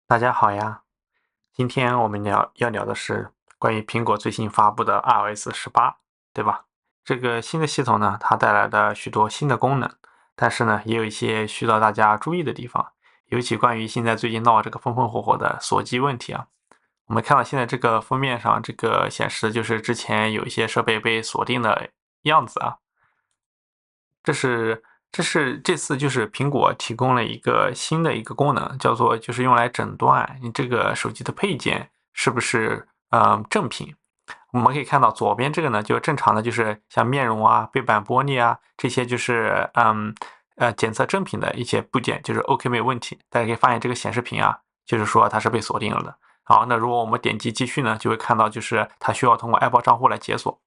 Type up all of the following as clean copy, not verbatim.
大家好呀，今天我们要聊的是关于苹果最新发布的 iOS 18，对吧？这个新的系统呢，它带来了许多新的功能，但是呢，也有一些需要大家注意的地方，尤其关于现在最近闹这个风风火火的锁机问题啊。我们看到现在这个封面上这个显示，就是之前有一些设备被锁定的样子啊。这次就是苹果提供了一个新的一个功能，叫做就是用来诊断你这个手机的配件是不是正品。我们可以看到左边这个呢，就正常的就是像面容啊、背板玻璃啊这些就是检测正品的一些部件，就是 OK 没有问题。大家可以发现这个显示屏啊，就是说它是被锁定了的。好，那如果我们点击继续呢，就会看到就是它需要通过 Apple 账户来解锁。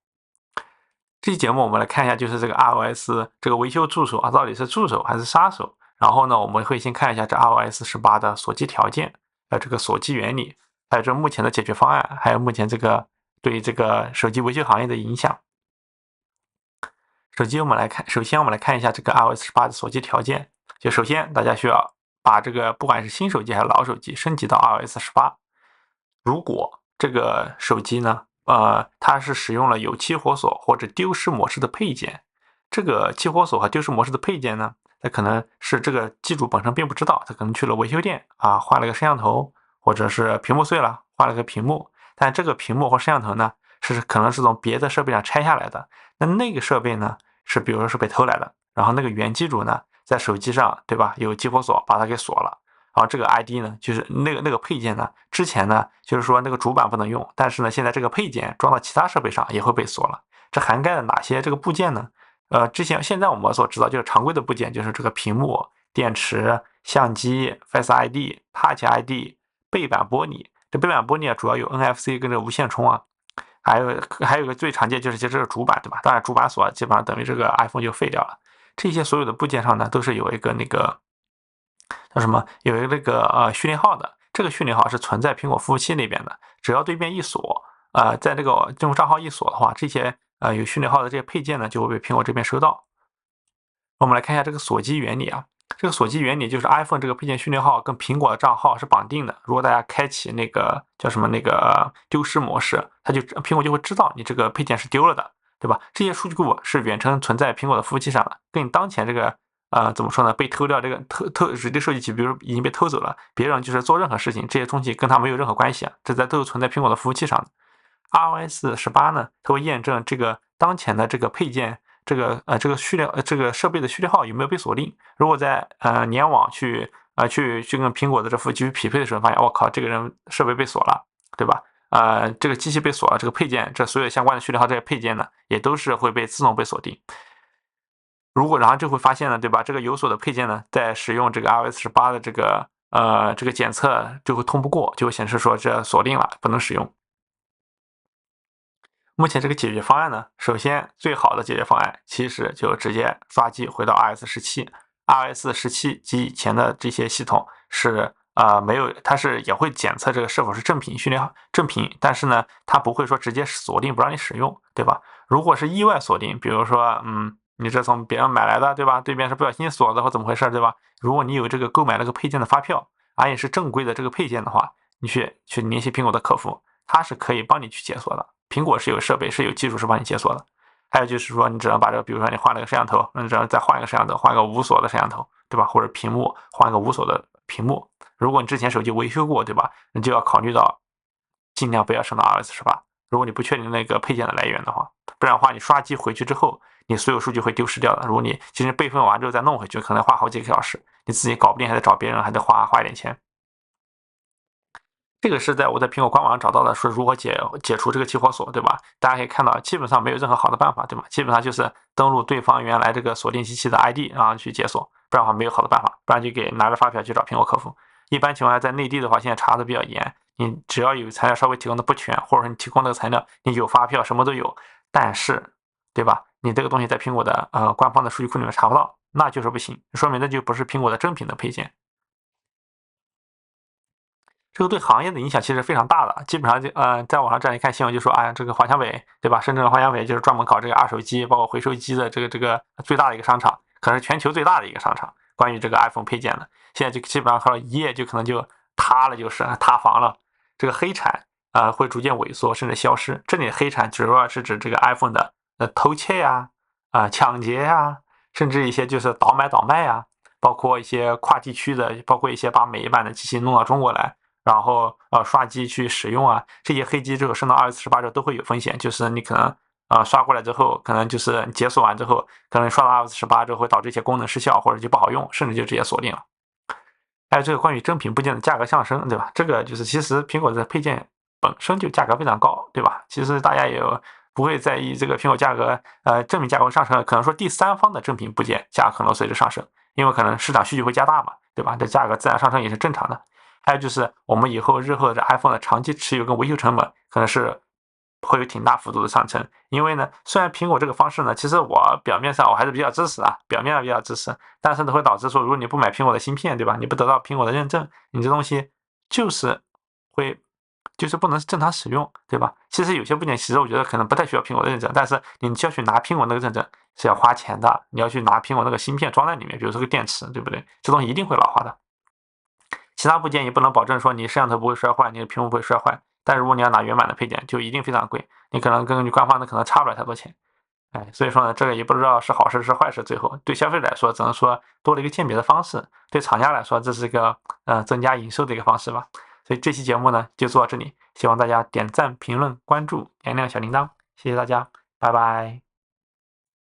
这期节目我们来看一下，就是这个 iOS 这个维修助手啊，到底是助手还是杀手？然后呢，我们会先看一下这 iOS 18的锁机条件，这个锁机原理，还有这目前的解决方案，还有目前这个对这个手机维修行业的影响。首先我们来看一下这个 iOS 18的锁机条件。就首先大家需要把这个不管是新手机还是老手机升级到 iOS 18。如果这个手机呢，它是使用了有起火锁或者丢失模式的配件，这个起火锁和丢失模式的配件呢，它可能是这个机主本身并不知道，他可能去了维修店啊，换了个摄像头，或者是屏幕碎了，换了个屏幕，但这个屏幕或摄像头呢，可能是从别的设备上拆下来的，那个设备呢，是比如说是被偷来的，然后那个原机主呢，在手机上，对吧，有激活锁把它给锁了。然后这个 ID 呢，就是那个配件呢，之前呢就是说那个主板不能用，但是呢现在这个配件装到其他设备上也会被锁了。这涵盖了哪些这个部件呢？现在我们所知道就是常规的部件，就是这个屏幕、电池、相机、Face ID、Touch ID、背板玻璃。这背板玻璃啊，主要有 NFC 跟这无线充啊，还有一个最常见就是这个主板，对吧？当然主板锁基本上等于这个 iPhone 就废掉了。这些所有的部件上呢，都是有一个那个叫什么？有一个那个序列号的，这个序列号是存在苹果服务器那边的，只要对面一锁，在这个用户账号一锁的话，这些有序列号的这些配件呢，就会被苹果这边收到。我们来看一下这个锁机原理啊，这个锁机原理就是 iPhone 这个配件序列号跟苹果的账号是绑定的。如果大家开启那个叫什么那个丢失模式，苹果就会知道你这个配件是丢了的，对吧？这些数据库是远程存在苹果的服务器上的，跟你当前这个怎么说呢？被偷掉这个指定收集器，比如已经被偷走了，别人就是做任何事情，这些东西跟他没有任何关系啊，都是存在苹果的服务器上的。iOS 18呢，它会验证这个当前的这个配件，这个设备的序列号有没有被锁定。如果在联网去跟苹果的这服务器去匹配的时候，发现我靠，这个人设备被锁了，对吧？这个机器被锁了，这个配件，这所有相关的序列号这些配件呢，也都是会自动被锁定。然后就会发现呢，对吧？这个有锁的配件呢，在使用这个 iOS 18的这个检测就会通不过，就会显示说这锁定了，不能使用。目前这个解决方案呢，首先最好的解决方案其实就直接刷机回到 iOS 17及以前的这些系统是没有，它是也会检测这个是否是正品序列号正品，但是呢，它不会说直接锁定不让你使用，对吧？如果是意外锁定，比如说你这从别人买来的，对吧？对面是不小心锁的或怎么回事，对吧？如果你有这个购买那个配件的发票，而且是正规的这个配件的话，你去联系苹果的客服，它是可以帮你去解锁的。苹果是有设备是有技术是帮你解锁的。还有就是说，你只能把这个，比如说你换了个摄像头，你只能再换一个摄像头，换个无锁的摄像头，对吧？或者屏幕换一个无锁的屏幕。如果你之前手机维修过，对吧？你就要考虑到尽量不要升到 iOS 18。如果你不确定那个配件的来源的话，不然的话你刷机回去之后，你所有数据会丢失掉的。如果你其实备份完之后再弄回去，可能花好几个小时，你自己搞不定还得找别人，还得花一点钱。这个是我在苹果官网上找到的，说如何解除这个起火锁，对吧？大家可以看到，基本上没有任何好的办法，对吧？基本上就是登录对方原来这个锁定机器的 ID，然后去解锁，不然的话没有好的办法，不然就拿着发票去找苹果客服。一般情况下，在内地的话，现在查的比较严，你只要有材料稍微提供的不全，或者说你提供那个材料你有发票什么都有，但是，对吧？你这个东西在苹果的官方的数据库里面查不到，那就是不行，说明那就不是苹果的正品的配件。这个对行业的影响其实非常大的，基本上在网上这样一看新闻就说，这个华强北，对吧？深圳的华强北就是专门搞这个二手机，包括回收机的这个最大的一个商场，可能是全球最大的一个商场，关于这个 iPhone 配件的。现在就基本上靠一夜就可能就塌了，就是塌房了。这个黑产会逐渐萎缩甚至消失。这里的黑产主要是指这个 iPhone 的偷窃呀、抢劫呀，甚至一些就是倒买倒卖呀，包括一些跨地区的，包括一些把美版的机器弄到中国来，然后刷机去使用啊，这些黑机之后升到iOS 18之后都会有风险，就是你可能刷过来之后，可能就是你解锁完之后，可能刷到iOS 18之后会导致一些功能失效，或者就不好用，甚至就直接锁定了。还有这个关于正品部件的价格上升，对吧？这个就是其实苹果的配件本身就价格非常高，对吧？其实大家也不会在意这个苹果价格，正品价格上升，可能说第三方的正品部件价格可能随之上升，因为可能市场需求会加大嘛，对吧？这价格自然上升也是正常的。还有就是我们以后日后的 iPhone 的长期持有跟维修成本可能是会有挺大幅度的上升，因为呢，虽然苹果这个方式呢，其实我表面上我还是比较支持啊，表面上比较支持，但是呢会导致说，如果你不买苹果的芯片，对吧？你不得到苹果的认证，你这东西就是会就是不能正常使用，对吧？其实有些部件其实我觉得可能不太需要苹果的认证，但是你就要去拿苹果那个认证是要花钱的，你要去拿苹果那个芯片装在里面，比如说个电池，对不对？这东西一定会老化的。其他部件也不能保证说你摄像头不会摔坏，你的屏幕不会摔坏，但如果你要拿原版的配件，就一定非常贵，你可能根据官方的可能差不了太多钱。所以说呢，这个也不知道是好事是坏事。最后对消费者来说，只能说多了一个鉴别的方式；对厂家来说，这是一个增加营收的一个方式吧。所以这期节目呢就做到这里，希望大家点赞、评论、关注、点亮小铃铛，谢谢大家，拜拜。